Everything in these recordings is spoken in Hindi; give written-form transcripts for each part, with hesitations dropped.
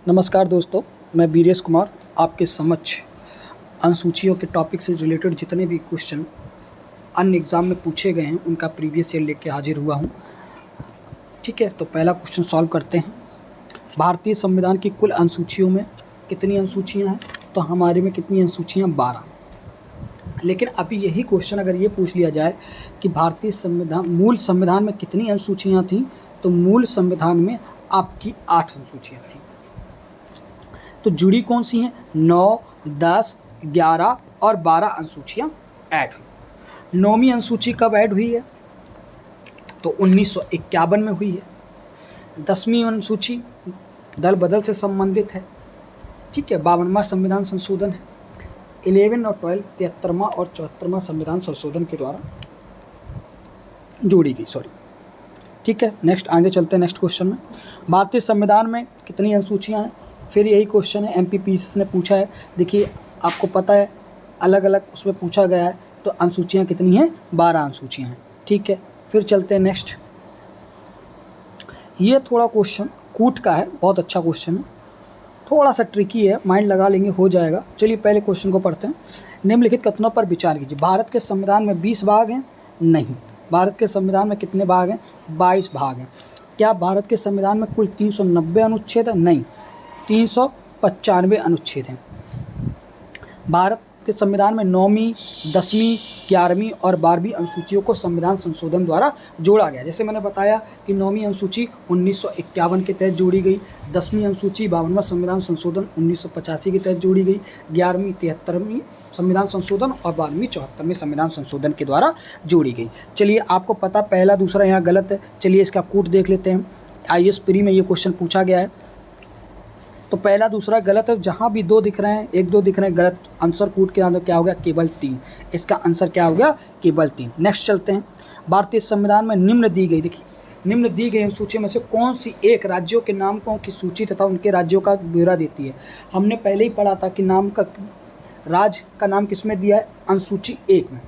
नमस्कार दोस्तों, मैं वीरेश कुमार आपके समक्ष अनुसूचियों के टॉपिक से रिलेटेड जितने भी क्वेश्चन अन्य एग्ज़ाम में पूछे गए हैं उनका प्रीवियस ईयर लेके हाजिर हुआ हूं। ठीक है, तो पहला क्वेश्चन सॉल्व करते हैं। भारतीय संविधान की कुल अनुसूचियों में कितनी अनुसूचियां हैं? तो हमारे में कितनी अनुसूचियां? 12। लेकिन अभी यही क्वेश्चन अगर ये पूछ लिया जाए कि भारतीय संविधान मूल संविधान में कितनी अनुसूचियाँ थीं, तो मूल संविधान में आपकी 8 अनुसूचियाँ थीं। तो जुड़ी कौन सी हैं? 9, 10, 11 और 12 अनुसूचियाँ ऐड हुई। 9वीं अनुसूची कब ऐड हुई है? तो 1951 में हुई है। 10वीं अनुसूची दल बदल से संबंधित है। ठीक है, 52वां संविधान संशोधन है। 11 और 12 73वां और 74वां संविधान संशोधन के द्वारा जोड़ी गई। ठीक है, नेक्स्ट आगे चलते हैं नेक्स्ट क्वेश्चन में। भारतीय संविधान में कितनी अनुसूचियाँ हैं? फिर यही क्वेश्चन है, MPPCS ने पूछा है। देखिए, आपको पता है अलग अलग उसमें पूछा गया है। तो अनुसूचियाँ कितनी हैं? 12 अनुसूचियाँ हैं। ठीक है, फिर चलते हैं नेक्स्ट। ये थोड़ा क्वेश्चन कूट का है, बहुत अच्छा क्वेश्चन है, थोड़ा सा ट्रिकी है, माइंड लगा लेंगे हो जाएगा। चलिए पहले क्वेश्चन को पढ़ते हैं। निम्नलिखित कथनों पर विचार कीजिए। भारत के संविधान में 20 भाग हैं? नहीं। भारत के संविधान में कितने भाग हैं? 22 भाग हैं। क्या भारत के संविधान में कुल 390 अनुच्छेद हैं? नहीं, 395 अनुच्छेद हैं। भारत के संविधान में 9वीं, 10वीं, 11वीं और 12वीं अनुसूचियों को संविधान संशोधन द्वारा जोड़ा गया। जैसे मैंने बताया कि 9वीं अनुसूची 1951 के तहत जोड़ी गई, 10वीं अनुसूची 52वां संविधान संशोधन 1985 के तहत जोड़ी गई, 11वीं 73वीं संविधान संशोधन और 12वीं 74वें संविधान संशोधन के द्वारा जोड़ी गई। चलिए, आपको पता पहला दूसरा यहाँ गलत है। चलिए इसका कूट देख लेते हैं। IAS प्री में ये क्वेश्चन पूछा गया है। तो पहला दूसरा गलत है। जहाँ भी 2 दिख रहे हैं, 1-2 दिख रहे हैं गलत। आंसर कूट के अंदर क्या हो गया? केवल 3। इसका आंसर क्या हो गया? केवल 3। नेक्स्ट चलते हैं। भारतीय संविधान में निम्न दी गई, देखिए निम्न दी गई सूची में से कौन सी एक राज्यों के नामों की सूची तथा उनके राज्यों का ब्यौरा देती है? हमने पहले ही पढ़ा था कि नाम का राज्य का नाम किसमें दिया है? अनुसूची 1 में।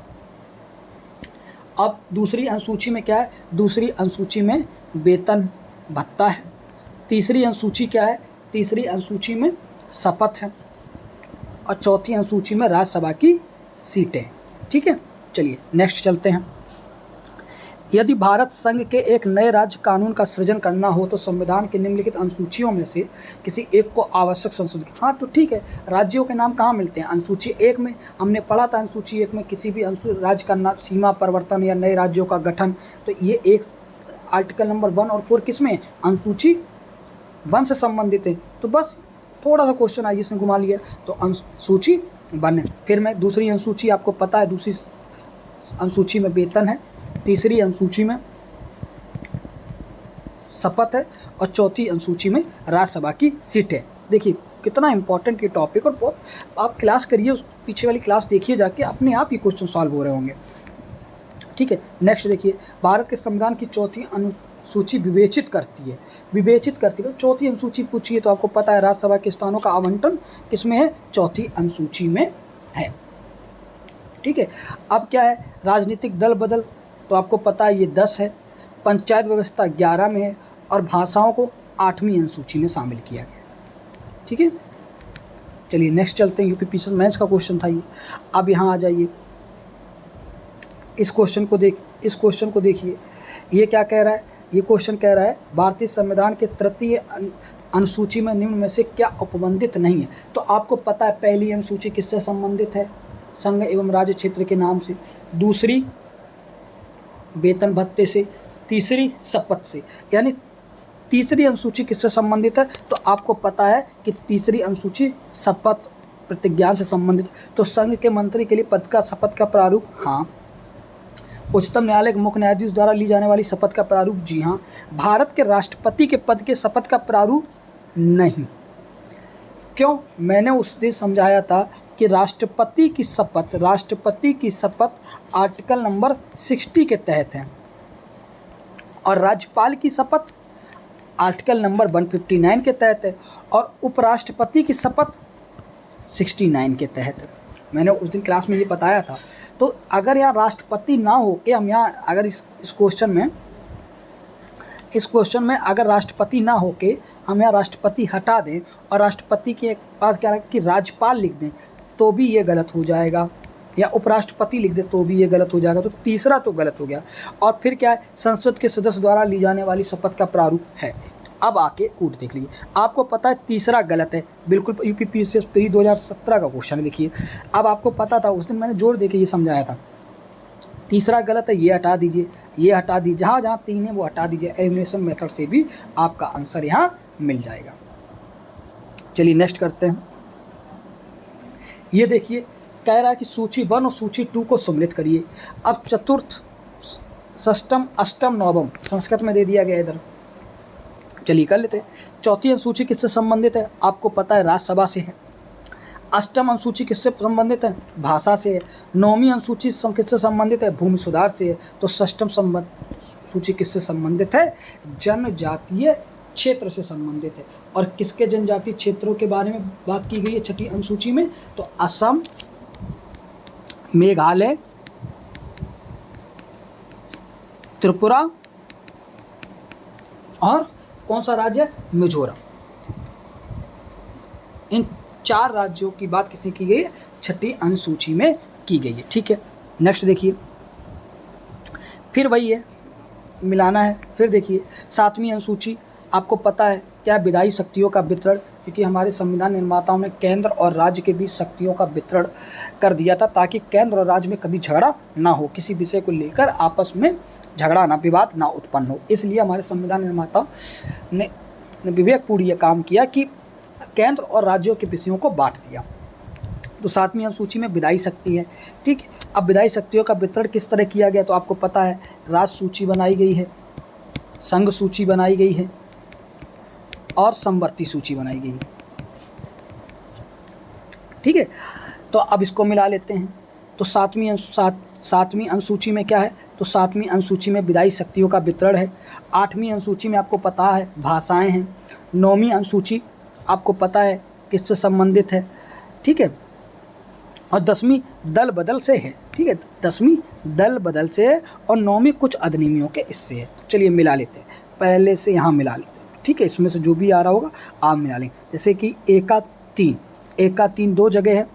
अब दूसरी अनुसूची में क्या है? दूसरी अनुसूची में वेतन भत्ता है। तीसरी अनुसूची क्या है? तीसरी अनुसूची में शपथ है। और चौथी अनुसूची में राज्यसभा की सीटें। ठीक है, चलिए नेक्स्ट चलते हैं। यदि भारत संघ के एक नए राज्य कानून का सृजन करना हो तो संविधान के निम्नलिखित अनुसूचियों में से किसी एक को आवश्यक संशोधन। हाँ, तो ठीक है, राज्यों के नाम कहाँ मिलते हैं? अनुसूची 1 में। हमने पढ़ा था अनुसूची 1 में किसी भी राज्य का नाम, सीमा परिवर्तन या नए राज्यों का गठन। तो ये एक आर्टिकल नंबर 1 और 4 किस में? अनुसूची 1 से संबंधित है। तो बस थोड़ा सा क्वेश्चन आई इसमें घुमा लिया। तो अनुसूची 1 है। फिर मैं दूसरी अनुसूची, आपको पता है दूसरी अनुसूची में वेतन है, तीसरी अनुसूची में शपथ है और चौथी अनुसूची में राज्यसभा की सीट है। देखिए कितना इंपॉर्टेंट ये टॉपिक, और बहुत आप क्लास करिए, उस पीछे वाली क्लास देखिए जाके, अपने आप ही क्वेश्चन सॉल्व हो रहे होंगे। ठीक है, नेक्स्ट देखिए। भारत के संविधान की चौथी अनुसूची विवेचित करती है। चौथी अनुसूची पूछी है तो आपको पता है राज्यसभा के स्थानों का आवंटन किसमें है? चौथी अनुसूची में है। ठीक है, अब क्या है? राजनीतिक दल बदल, तो आपको पता है ये 10 है। पंचायत व्यवस्था 11 में है और भाषाओं को 8वीं अनुसूची में शामिल किया गया। ठीक है, चलिए नेक्स्ट चलते हैं। UPPCS मैथ्स का क्वेश्चन था ये। अब यहाँ आ जाइए, इस क्वेश्चन को देखिए। ये क्या कह रहा है? ये क्वेश्चन कह रहा है भारतीय संविधान के तृतीय अनुसूची में निम्न में से क्या उपबंधित नहीं है? तो आपको पता है पहली अनुसूची किससे संबंधित है? संघ एवं राज्य क्षेत्र के नाम से। दूसरी वेतन भत्ते से। तीसरी शपथ से। यानी तीसरी अनुसूची किससे संबंधित है? तो आपको पता है कि तीसरी अनुसूची शपथ प्रतिज्ञा से संबंधित। तो संघ के मंत्री के लिए पद का शपथ का प्रारूप, हाँ। उच्चतम न्यायालय के मुख्य न्यायाधीश द्वारा ली जाने वाली शपथ का प्रारूप, जी हाँ। भारत के राष्ट्रपति के पद के शपथ का प्रारूप, नहीं। क्यों? मैंने उस दिन समझाया था कि राष्ट्रपति की शपथ आर्टिकल नंबर 60 के तहत है और राज्यपाल की शपथ आर्टिकल नंबर 159 के तहत है और उपराष्ट्रपति की शपथ 69 के तहत है। मैंने उस दिन क्लास में ये बताया था। तो अगर यहाँ राष्ट्रपति ना हो के हम यहाँ अगर इस क्वेश्चन में इस क्वेश्चन में अगर राष्ट्रपति ना होके हम यहाँ राष्ट्रपति हटा दें और राष्ट्रपति के पास क्या है कि राज्यपाल लिख दें तो भी ये गलत हो जाएगा, या उपराष्ट्रपति लिख दे तो भी ये गलत हो जाएगा। तो तीसरा तो गलत हो गया। और फिर क्या है, संसद के सदस्य द्वारा ली जाने वाली शपथ का प्रारूप है। अब आके कूट देख लीजिए, आपको पता है तीसरा गलत है, बिल्कुल यूपीपीएससी प्री 2017 का क्वेश्चन देखिए। अब आपको पता था, उस दिन मैंने जोड़ दे के ये समझाया था, तीसरा गलत है, ये हटा दीजिए, ये हटा दीजिए, जहाँ जहाँ 3 है वो हटा दीजिए। एलिमिनेशन मेथड से भी आपका आंसर यहाँ मिल जाएगा। चलिए नेक्स्ट करते हैं। ये देखिए कह रहा है कि सूची 1 और सूची 2 को सम्मिलित करिए। अब चतुर्थ, षष्टम, अष्टम, नवम संस्कृत में दे दिया गया इधर। चलिए कर लेते हैं। चौथी अनुसूची किससे संबंधित है? आपको पता है राज्यसभा से है। अष्टम अनुसूची किससे संबंधित है? भाषा से है। नौवीं अनुसूची किससे संबंधित है? भूमि सुधार से है। तो षष्टम सूची किससे संबंधित है? जनजातीय क्षेत्र से संबंधित है। और किसके जनजातीय क्षेत्रों के बारे में बात की गई है छठी अनुसूची में? तो असम, मेघालय, त्रिपुरा और कौन सा राज्य? मिजोरम। इन 4 राज्यों की बात किसने की गई है? छठी अनुसूची में की गई है। ठीक है, नेक्स्ट देखिए, फिर वही है, मिलाना है। फिर देखिए 7वीं अनुसूची, आपको पता है क्या? विधायी शक्तियों का वितरण, क्योंकि हमारे संविधान निर्माताओं ने केंद्र और राज्य के बीच शक्तियों का वितरण कर दिया था ताकि केंद्र और राज्य में कभी झगड़ा ना हो, किसी विषय को लेकर आपस में झगड़ा ना, विवाद ना उत्पन्न हो। इसलिए हमारे संविधान निर्माता ने विवेकपूर्ण ये काम किया कि केंद्र और राज्यों के विषयों को बांट दिया। तो 7वीं अनुसूची में विधायी शक्ति है। ठीक है, अब विधायी शक्तियों का वितरण किस तरह किया गया? तो आपको पता है राज्य सूची बनाई गई है, संघ सूची बनाई गई है और समवर्ती सूची बनाई गई है। ठीक है, तो अब इसको मिला लेते हैं। तो 7वीं अनुसूची में क्या है? तो 7वीं अनुसूची में विधायी शक्तियों का वितरण है। 8वीं अनुसूची में आपको पता है भाषाएं हैं। 9वीं अनुसूची आपको पता है किससे संबंधित है। ठीक है, और 10वीं दल बदल से है। ठीक है, 10वीं दल बदल से है और 9वीं कुछ अधिनियमों के इससे है। तो चलिए मिला लेते हैं, पहले से यहाँ मिला लेते हैं। ठीक है, इसमें से जो भी आ रहा होगा आप मिला लें। जैसे कि एका 3 2 जगह है,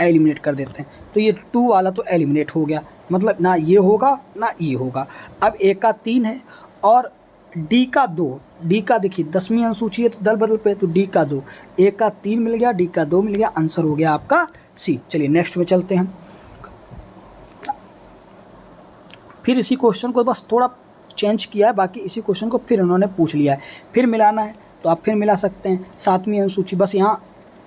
एलिमिनेट कर देते हैं। तो ये 2 वाला तो एलिमिनेट हो गया, मतलब ना ये होगा ना ये होगा। अब एका 3 है और डी का 2, डी का देखिए 10वीं अनुसूची है तो दल बदल पे, तो डी का 2, एका 3 मिल गया, डी का 2 मिल गया, आंसर हो गया आपका सी। चलिए नेक्स्ट में चलते हैं। फिर इसी क्वेश्चन को बस थोड़ा चेंज किया है, बाकी इसी क्वेश्चन को फिर उन्होंने पूछ लिया है। फिर मिलाना है तो आप फिर मिला सकते हैं। 7वीं अनुसूची बस यहाँ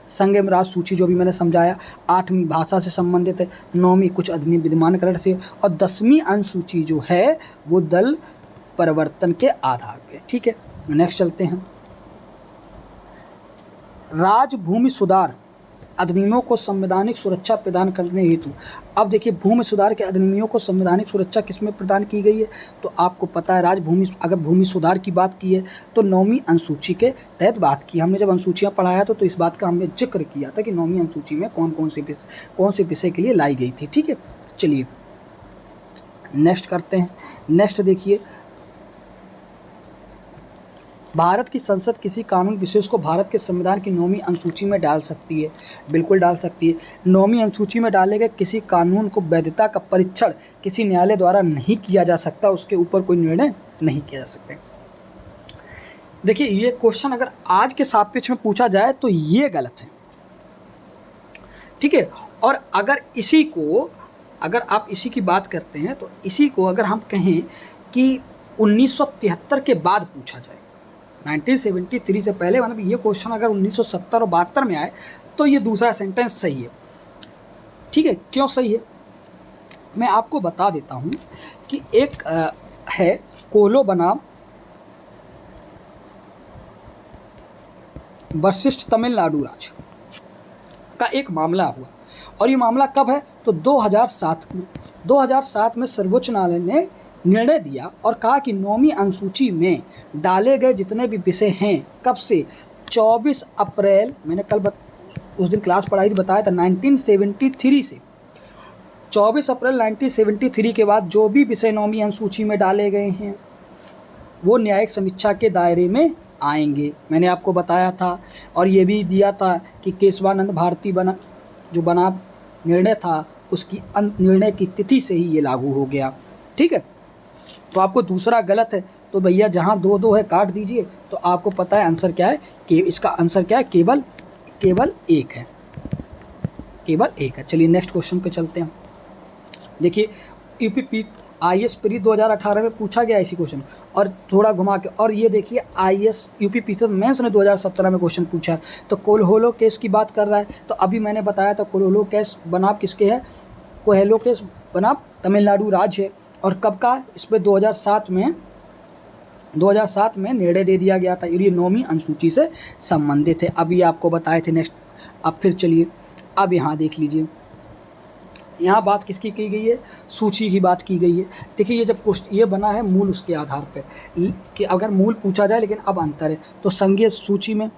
संघ एवं राज्य सूची जो भी मैंने समझाया। 8वीं भाषा से संबंधित है। 9वीं कुछ अधिनियम विद्यमानकरण से, और 10वीं अनुसूची जो है वो दल परिवर्तन के आधार पे। ठीक है, नेक्स्ट चलते हैं। राज्य भूमि सुधार अधिनियमों को संवैधानिक सुरक्षा प्रदान करने हेतु, अब देखिए भूमि सुधार के अधिनियमों को संवैधानिक सुरक्षा किसमें प्रदान की गई है? तो आपको पता है अगर भूमि सुधार की बात की है तो 9वीं अनुसूची के तहत बात की। हमने जब अनुसूचियाँ पढ़ाया तो इस बात का हमने जिक्र किया था कि 9वीं अनुसूची में कौन से विषय के लिए लाई गई थी। ठीक है, चलिए नेक्स्ट करते हैं। नेक्स्ट देखिए, भारत की संसद किसी कानून विशेष को भारत के संविधान की 9वीं अनुसूची में डाल सकती है। बिल्कुल डाल सकती है। 9वीं अनुसूची में डाले गए किसी कानून को वैधता का परीक्षण किसी न्यायालय द्वारा नहीं किया जा सकता, उसके ऊपर कोई निर्णय नहीं किया जा सकता। देखिए ये क्वेश्चन अगर आज के सापेक्ष में पूछा जाए तो ये गलत है। ठीक है, और अगर आप इसी की बात करते हैं तो इसी को अगर हम कहें कि 1973 के बाद पूछा जाए, 1973 से पहले, मतलब ये क्वेश्चन अगर 1970 और 72 में आए तो ये दूसरा सेंटेंस सही है। ठीक है, क्यों सही है मैं आपको बता देता हूँ कि एक है कोलो बनाम वशिष्ठ तमिलनाडु राज्य का एक मामला हुआ, और ये मामला कब है? तो 2007 में सर्वोच्च न्यायालय ने निर्णय दिया और कहा कि 9वीं अनुसूची में डाले गए जितने भी विषय हैं, कब से? 24 अप्रैल, मैंने कल उस दिन क्लास पढ़ाई थी, बताया था 1973 से 24 अप्रैल 1973 के बाद जो भी विषय 9वीं अनुसूची में डाले गए हैं वो न्यायिक समीक्षा के दायरे में आएंगे, मैंने आपको बताया था। और ये भी दिया था कि केशवानंद भारती जो बनाम निर्णय था उसकी निर्णय की तिथि से ही ये लागू हो गया। ठीक है, तो आपको दूसरा गलत है, तो भैया जहाँ 2-2 है काट दीजिए। तो आपको पता है आंसर क्या है, कि इसका आंसर क्या है, केवल एक है, केवल एक है। चलिए नेक्स्ट क्वेश्चन पे चलते हैं। देखिए यूपी IAS प्री 2018 में पूछा गया इसी क्वेश्चन, और थोड़ा घुमा के, और ये देखिए IAS यूपी मेंस ने 2017 में क्वेश्चन पूछा है। तो कोल्होलो केस की बात कर रहा है, तो अभी मैंने बताया था कोल्होलो केस बनाम किसके है, कोल्होलो केस बनाम तमिलनाडु राज्य है। और कब का, इस पर 2007 में निर्णय दे दिया गया था, ये 9वीं अनुसूची से संबंधित है। अभी आपको बताए थे। नेक्स्ट, अब फिर चलिए अब यहाँ देख लीजिए, यहाँ बात किसकी की गई है, सूची की बात की गई है। देखिए ये जब क्वेश्चन ये बना है मूल उसके आधार पे, कि अगर मूल पूछा जाए, लेकिन अब अंतर है। तो संघीय सूची में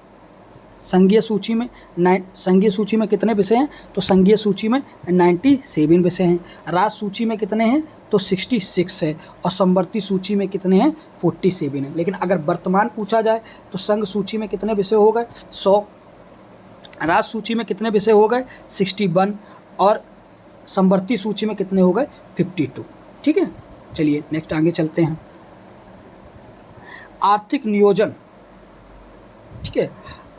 कितने विषय हैं, तो संघीय सूची में 97 विषय हैं। राज्य सूची में कितने हैं, तो 66 है। और समवर्ती सूची में कितने हैं, 47 है। लेकिन अगर वर्तमान पूछा जाए तो संघ सूची में कितने विषय हो गए, 100। राज्य सूची में कितने विषय हो गए, 61। और समवर्ती सूची में कितने हो गए, 52। ठीक है, चलिए नेक्स्ट आगे चलते हैं। आर्थिक नियोजन, ठीक है,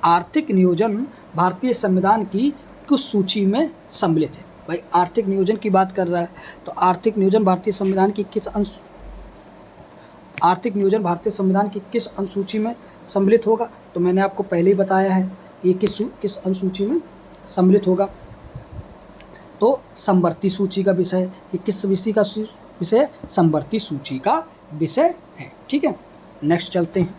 आर्थिक नियोजन भारतीय संविधान की किस सूची में सम्मिलित है। भाई आर्थिक नियोजन की बात कर रहा है, तो आर्थिक नियोजन भारतीय संविधान की किस अनुसूची में सम्मिलित होगा, तो मैंने आपको पहले ही बताया है ये किस अनुसूची में सम्मिलित होगा। तो समवर्ती सूची का विषय, ये किस विषय का विषय है, समवर्ती सूची का विषय है। ठीक है, नेक्स्ट चलते हैं।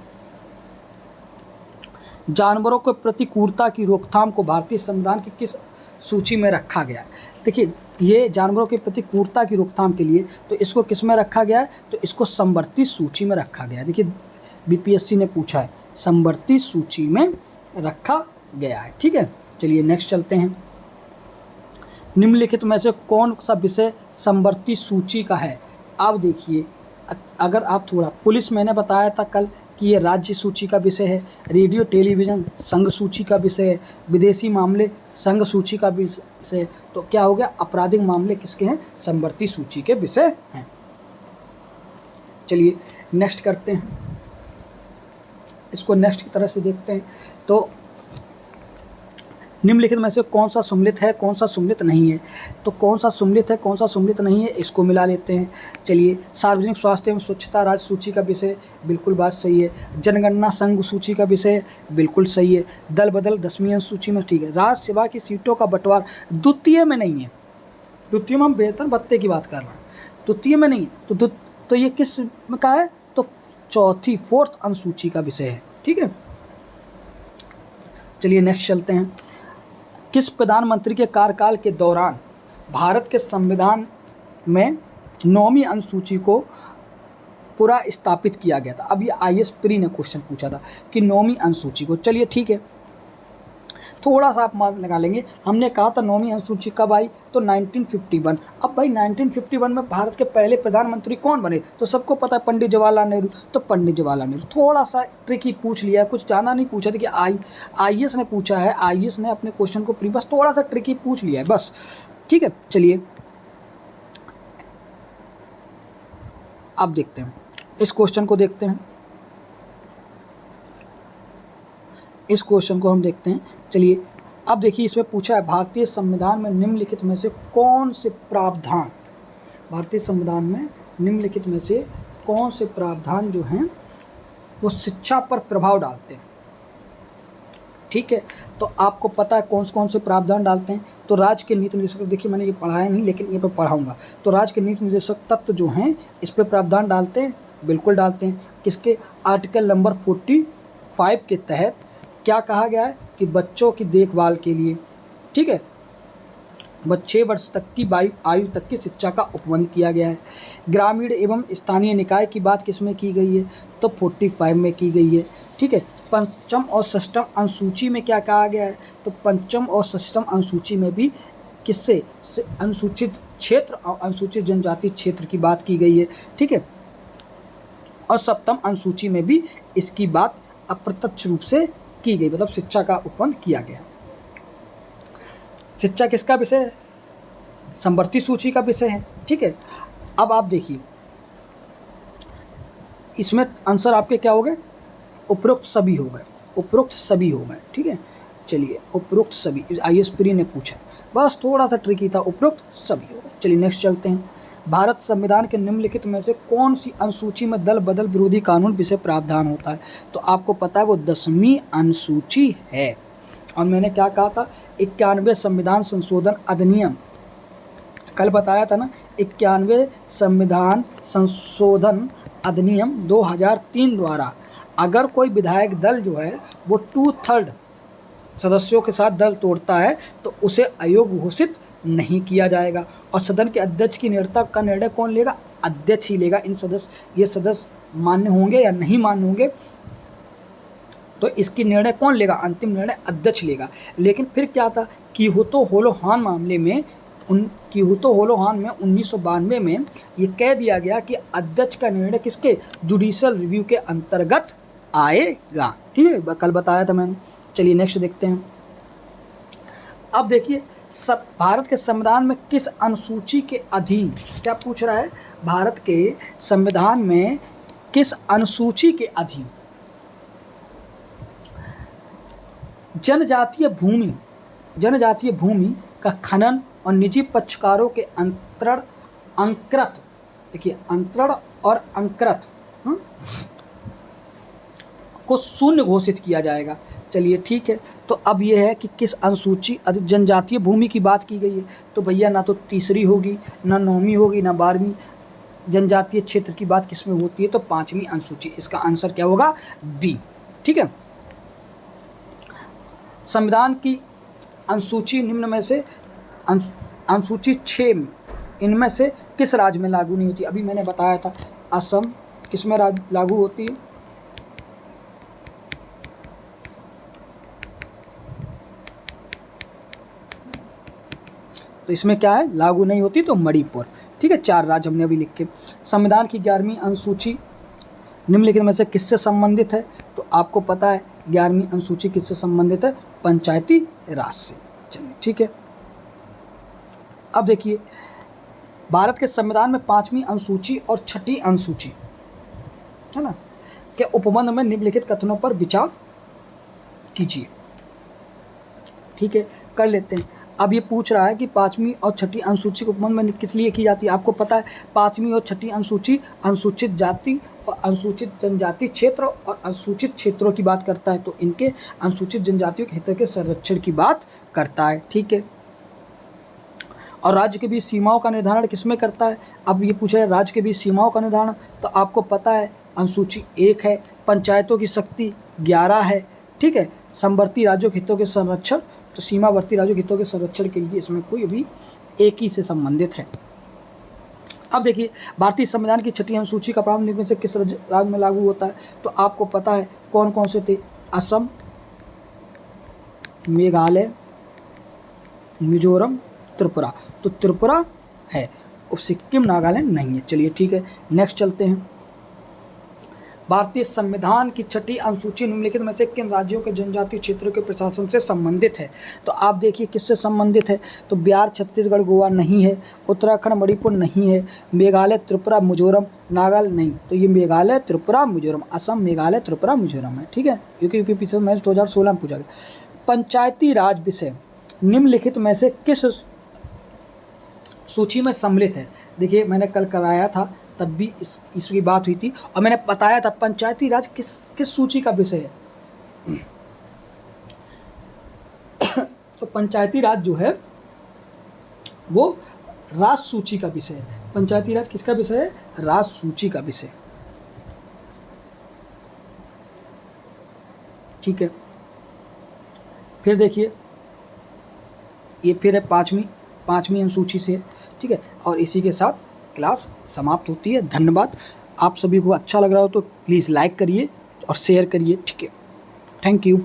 जानवरों के प्रति क्रूरता की रोकथाम को भारतीय संविधान की किस सूची में रखा गया है। देखिए ये जानवरों के प्रति क्रूरता की रोकथाम के लिए, तो इसको किस में रखा गया है, तो इसको समवर्ती सूची में रखा गया है। देखिए BPSC ने पूछा है, समवर्ती सूची में रखा गया है। ठीक है, चलिए नेक्स्ट चलते हैं। निम्नलिखित में से कौन सा विषय समवर्ती सूची का है। अब देखिए, अगर आप थोड़ा, पुलिस मैंने बताया था कल कि ये राज्य सूची का विषय है, रेडियो टेलीविज़न संघ सूची का विषय है, विदेशी मामले संघ सूची का विषय है। तो क्या हो गया, आपराधिक मामले किसके हैं, समवर्ती सूची के विषय हैं। चलिए नेक्स्ट करते हैं, इसको नेक्स्ट की तरह से देखते हैं। तो निम्नलिखित में से कौन सा सम्मिलित है, कौन सा सम्मिलित नहीं है। तो कौन सा सम्मिलित है, कौन सा सम्मिलित नहीं है, इसको मिला लेते हैं। चलिए, सार्वजनिक स्वास्थ्य एवं स्वच्छता राज्य सूची का विषय, बिल्कुल बात सही है। जनगणना संघ सूची का विषय, बिल्कुल सही है। दल बदल 10वीं सूची में, ठीक है। राज्य सेवा की सीटों का बंटवारा द्वितीय में नहीं है, द्वितीय में हम वेतन भत्ते की बात कर रहे हैं, द्वितीय में नहीं है। तो ये किस में का है, तो 4th अनुसूची का विषय है। ठीक है, चलिए नेक्स्ट चलते हैं। किस प्रधानमंत्री के कार्यकाल के दौरान भारत के संविधान में 9वीं अनुसूची को पूरा स्थापित किया गया था। अब ये IAS प्री ने क्वेश्चन पूछा था कि 9वीं अनुसूची को, चलिए ठीक है, थोड़ा सा आप मान लगा लेंगे। हमने कहा था 9वीं अनुसूची कब आई, तो 1951। अब भाई 1951 में भारत के पहले प्रधानमंत्री कौन बने, तो सबको पता है पंडित जवाहरलाल नेहरू। तो पंडित जवाहरलाल नेहरू, थोड़ा सा ट्रिकी पूछ लिया, कुछ ज़्यादा नहीं पूछा था कि IAS ने पूछा है, IAS ने अपने क्वेश्चन को बस थोड़ा सा ट्रिकी पूछ लिया है बस। ठीक है, चलिए अब देखते हैं इस क्वेश्चन को, देखते हैं इस क्वेश्चन को हम देखते हैं। चलिए अब देखिए, इसमें पूछा है भारतीय संविधान में निम्नलिखित में से कौन से प्रावधान, भारतीय संविधान में निम्नलिखित में से कौन से प्रावधान जो हैं वो शिक्षा पर प्रभाव डालते हैं। ठीक है, तो आपको पता है कौन से प्रावधान डालते हैं। तो राज्य के नीति निर्देशक, देखिए मैंने ये पढ़ाया नहीं लेकिन ये पर पढ़ाऊंगा। तो राज्य के नीति निर्देशक तत्व जो हैं इस पर प्रावधान डालते हैं, बिल्कुल डालते हैं। किसके, आर्टिकल नंबर 45 के तहत क्या कहा गया है कि बच्चों की देखभाल के लिए, ठीक है, 6 वर्ष तक की आयु तक की शिक्षा का उपबंध किया गया है। ग्रामीण एवं स्थानीय निकाय की बात किस में की गई है, तो 45 में की गई है। ठीक है, पंचम और षष्ठम अनुसूची में क्या कहा गया है, तो पंचम और षष्ठम अनुसूची में भी किससे, अनुसूचित क्षेत्र और अनुसूचित जनजाति क्षेत्र की बात की गई है। ठीक है, और सप्तम अनुसूची में भी इसकी बात अप्रत्यक्ष रूप से की गई, मतलब शिक्षा का उपबंध किया गया। शिक्षा किसका विषय है? समवर्ती सूची का विषय है। ठीक है, अब आप देखिए इसमें आंसर आपके क्या हो गए? उपरोक्त सभी हो गए, उपरोक्त सभी हो गए। ठीक है, चलिए उपरोक्त सभी IAS प्री ने पूछा, बस थोड़ा सा ट्रिकी था, उपरोक्त सभी हो गए। चलिए नेक्स्ट चलते हैं। भारत संविधान के निम्नलिखित में से कौन सी अनुसूची में दल बदल विरोधी कानून विषय प्रावधान होता है? तो आपको पता है वो 10वीं अनुसूची है। और मैंने क्या कहा था? 91 संविधान संशोधन अधिनियम, कल बताया था ना, 91 संविधान संशोधन अधिनियम 2003 द्वारा अगर कोई विधायक दल जो है वो 2/3 सदस्यों के साथ दल तोड़ता है तो उसे अयोग्य घोषित नहीं किया जाएगा। और सदन के अध्यक्ष की निरता का निर्णय कौन लेगा? अध्यक्ष ही लेगा। ये सदस्य मान्य होंगे या नहीं मान्य होंगे तो इसकी निर्णय कौन लेगा? अंतिम निर्णय अध्यक्ष लेगा। लेकिन फिर क्या था? कीहोतो होलोहान मामले में, कीहोतो होलोहान में 1992 में ये कह दिया गया कि अध्यक्ष का निर्णय किसके? जुडिशियल रिव्यू के अंतर्गत आएगा। ठीक है, कल बताया था मैंने। चलिए नेक्स्ट देखते हैं। अब देखिए भारत के संविधान में किस अनुसूची के अधीन, क्या पूछ रहा है? भारत के संविधान में किस अनुसूची के अधीन जनजातीय भूमि का खनन और निजी पक्षकारों के अंतरण और अंकृत को शून्य घोषित किया जाएगा। चलिए ठीक है, तो अब यह है कि किस अनुसूची जनजातीय भूमि की बात की गई है, तो भैया ना तो तीसरी होगी, ना 9वीं होगी, ना 12वीं। जनजातीय क्षेत्र की बात किस में होती है? तो 5वीं अनुसूची। इसका आंसर क्या होगा? बी। ठीक है, संविधान की अनुसूची निम्न में से अनुसूची 6 इनमें से किस राज्य में लागू नहीं होती? अभी मैंने बताया था असम किस में लागू होती है? तो इसमें क्या है? लागू नहीं होती, तो मणिपुर। ठीक है, 4 राज्य हमने अभी लिख के। संविधान की 11वीं अनुसूची निम्नलिखित में से किससे संबंधित है? तो आपको पता है 11वीं अनुसूची किससे संबंधित है? पंचायती राज से। चलिए ठीक है, अब देखिए भारत के संविधान में 5वीं अनुसूची और 6ठी अनुसूची है ना के उपबंध में निम्नलिखित कथनों पर विचार कीजिए। ठीक है, कर लेते हैं। अब ये पूछ रहा है कि 5वीं और 6ठी अनुसूची के उपबंध में किस लिए की जाती है? आपको पता है 5वीं और 6ठी अनुसूची अनुसूचित जाति और अनुसूचित जनजाति क्षेत्र और अनुसूचित क्षेत्रों की बात करता है, तो इनके अनुसूचित जनजातियों के हितों के संरक्षण की बात करता है। ठीक है, और राज्य के बीच सीमाओं का निर्धारण किसमें करता है? अब ये पूछा है राज्य के बीच सीमाओं का निर्धारण, तो आपको पता है अनुसूची 1 है। पंचायतों की शक्ति 11 है। ठीक है, समवर्ती राज्यों के हितों के संरक्षण, तो सीमावर्ती राज्यों के हितों के संरक्षण के लिए इसमें कोई भी एक ही से संबंधित है। अब देखिए भारतीय संविधान की 6ठी अनुसूची का प्रावधान में से किस राज्य में लागू होता है? तो आपको पता है कौन कौन से थे? असम, मेघालय, मिजोरम, त्रिपुरा। तो त्रिपुरा है और सिक्किम नागालैंड नहीं है। चलिए ठीक है, नेक्स्ट चलते हैं। भारतीय संविधान की 6ठी अनुसूची निम्नलिखित में से किन राज्यों के जनजातीय क्षेत्रों के प्रशासन से संबंधित है? तो आप देखिए किससे संबंधित है? तो बिहार, छत्तीसगढ़, गोवा नहीं है, उत्तराखंड, मणिपुर नहीं है, मेघालय, त्रिपुरा, मिजोरम, नागालैंड नहीं। तो ये मेघालय, त्रिपुरा, मिजोरम, असम, मेघालय, त्रिपुरा, मिजोरम है। ठीक है, क्योंकि यूपीपीएससी मैथ्स 2016 में पूछा गया। पंचायती राज विषय निम्नलिखित में से किस सूची में सम्मिलित है? देखिए मैंने कल कराया था, तब भी इसकी बात हुई थी और मैंने बताया था पंचायती राज किस सूची का विषय है। तो पंचायती राज जो है वो राज सूची का विषय है। पंचायती राज किसका विषय है? राज सूची का विषय। ठीक है, फिर देखिए ये फिर है पाँचवीं अनुसूची से। ठीक है, और इसी के साथ क्लास समाप्त होती है। धन्यवाद। आप सभी को अच्छा लग रहा हो तो प्लीज़ लाइक करिए और शेयर करिए। ठीक है, थैंक यू।